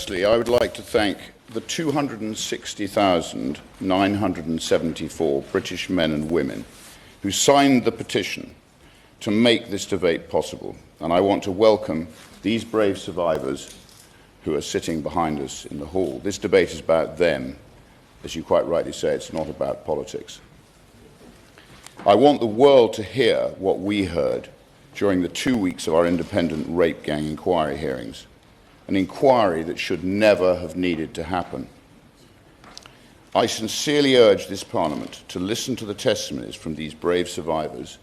Firstly, I would like to thank the 260,974 British men and women who signed the petition to make this debate possible, and I want to welcome these brave survivors who are sitting behind us in the hall. This debate is about them. As you quite rightly say, it's not about politics. I want the world to hear what we heard during the 2 weeks of our independent rape gang inquiry hearings, an inquiry that should never have needed to happen. I sincerely urge this Parliament to listen to the testimonies from these brave survivors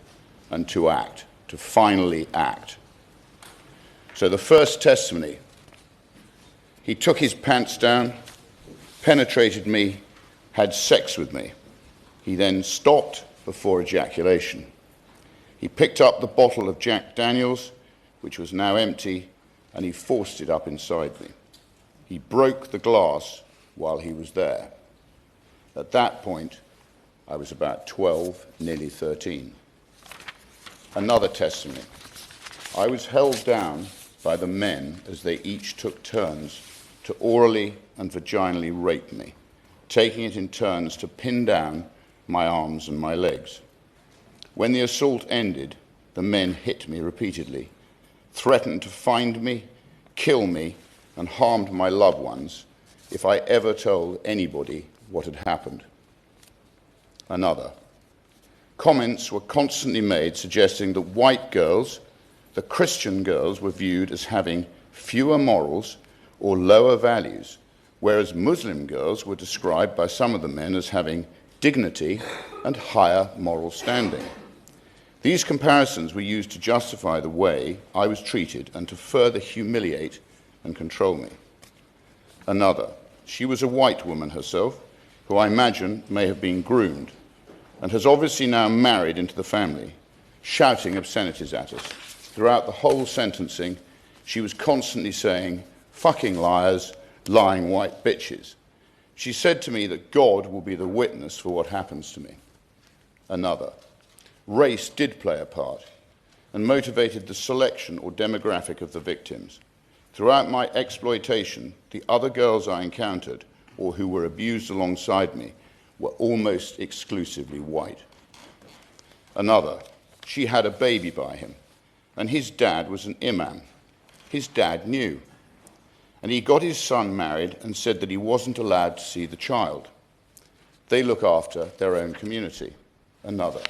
and to act, to finally act. So the first testimony: he took his pants down, penetrated me, had sex with me. He then stopped before ejaculation. He picked up the bottle of Jack Daniels, which was now empty, and he forced it up inside me. He broke the glass while he was there. At that point, I was about 12, nearly 13. Another testimony: I was held down by the men as they each took turns to orally and vaginally rape me, taking it in turns to pin down my arms and my legs. When the assault ended, the men hit me repeatedly, threatened to find me, kill me, and harmed my loved ones if I ever told anybody what had happened. Another: comments were constantly made suggesting that white girls, the Christian girls, were viewed as having fewer morals or lower values, whereas Muslim girls were described by some of the men as having dignity and higher moral standing. These comparisons were used to justify the way I was treated and to further humiliate and control me. Another: she was a white woman herself, who I imagine may have been groomed, and has obviously now married into the family, shouting obscenities at us. Throughout the whole sentencing, she was constantly saying, "Fucking liars, lying white bitches." She said to me that God will be the witness for what happens to me. Another: race did play a part and motivated the selection or demographic of the victims. Throughout my exploitation, the other girls I encountered, or who were abused alongside me, were almost exclusively white. Another: she had a baby by him, and his dad was an imam. His dad knew, and he got his son married and said that he wasn't allowed to see the child. They look after their own community. Another: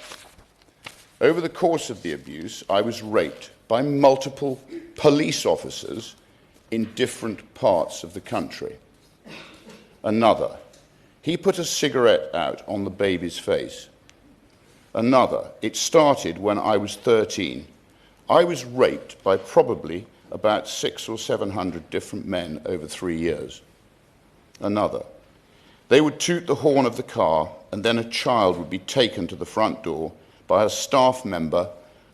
over the course of the abuse, I was raped by multiple police officers in different parts of the country. Another: he put a cigarette out on the baby's face. Another: it started when I was 13. I was raped by probably about 600 or 700 different men over 3 years. Another: they would toot the horn of the car, and then a child would be taken to the front door by a staff member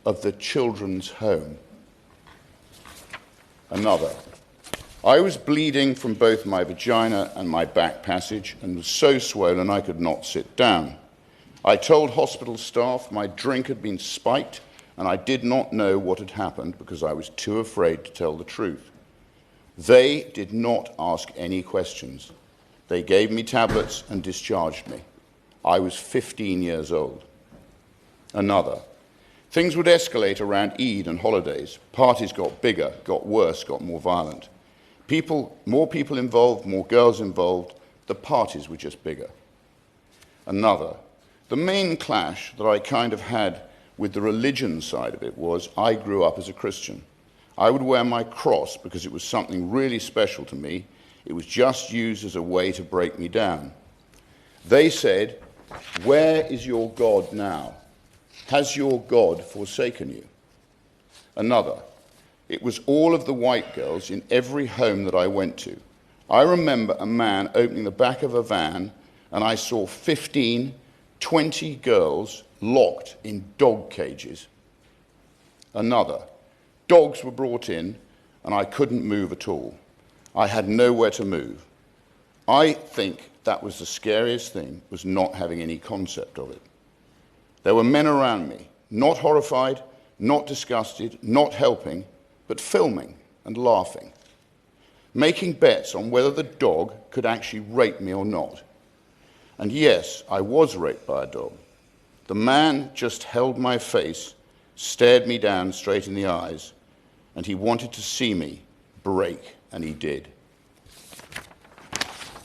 of the children's home. Another: I was bleeding from both my vagina and my back passage and was so swollen I could not sit down. I told hospital staff my drink had been spiked and I did not know what had happened because I was too afraid to tell the truth. They did not ask any questions. They gave me tablets and discharged me. I was 15 years old. Another: things would escalate around Eid and holidays. Parties got bigger, got worse, got more violent. More people involved, more girls involved. The parties were just bigger. Another: the main clash that I kind of had with the religion side of it was I grew up as a Christian. I would wear my cross because it was something really special to me. It was just used as a way to break me down. They said, "Where is your God now? Has your God forsaken you?" Another: it was all of the white girls in every home that I went to. I remember a man opening the back of a van and I saw 15, 20 girls locked in dog cages. Another: dogs were brought in and I couldn't move at all. I had nowhere to move. I think that was the scariest thing, was not having any concept of it. There were men around me, not horrified, not disgusted, not helping, but filming and laughing. making bets on whether the dog could actually rape me or not. And yes, I was raped by a dog. The man just held my face, stared me down straight in the eyes, and he wanted to see me break, and he did.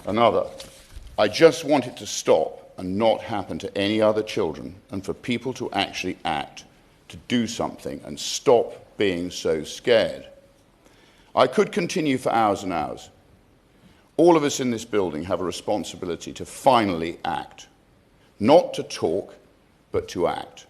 Another, I just want it to stop and not happen to any other children, and for people to actually act, to do something and stop being so scared. I could continue for hours and hours. All of us in this building have a responsibility to finally act. Not to talk, but to act.